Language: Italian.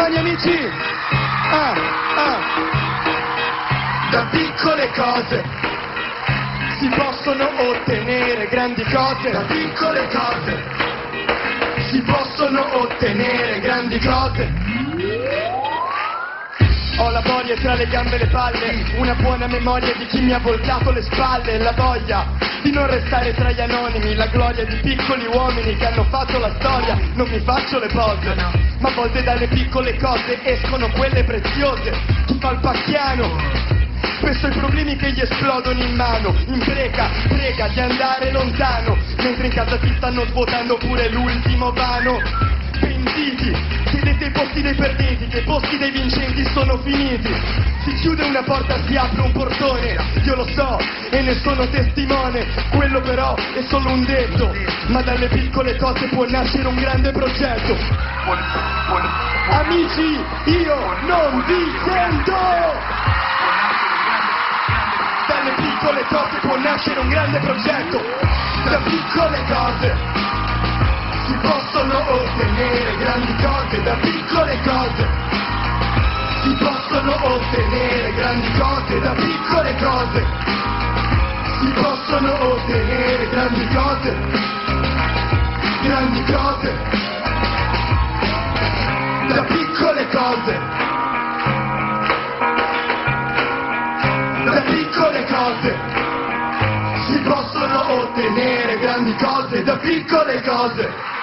mani amici! Da piccole cose si possono ottenere grandi cose. Da piccole cose si possono ottenere grandi cose. Ho la voglia tra le gambe e le palle, una buona memoria di chi mi ha voltato le spalle, la voglia di non restare tra gli anonimi, la gloria di piccoli uomini che hanno fatto la storia. Non mi faccio le pose, ma a volte dalle piccole cose escono quelle preziose. Chi fa il pacchiano, spesso i problemi che gli esplodono in mano, impreca, prega di andare lontano, mentre in casa ti stanno svuotando pure l'ultimo vano. Pentiti, chiedete i posti dei perdenti, che i posti dei vincenti sono finiti. Si chiude una porta, si apre un portone, io lo so e ne sono testimone. Quello però è solo un detto, ma dalle piccole cose può nascere un grande progetto. Amici, io non vi sento! Dalle piccole cose può nascere un grande progetto. Da piccole cose si possono ottenere grandi cose. Da piccole cose si possono ottenere grandi cose. Da piccole cose si possono ottenere grandi cose. Grandi cose. Da piccole cose. Da piccole cose si possono ottenere grandi cose. Da piccole cose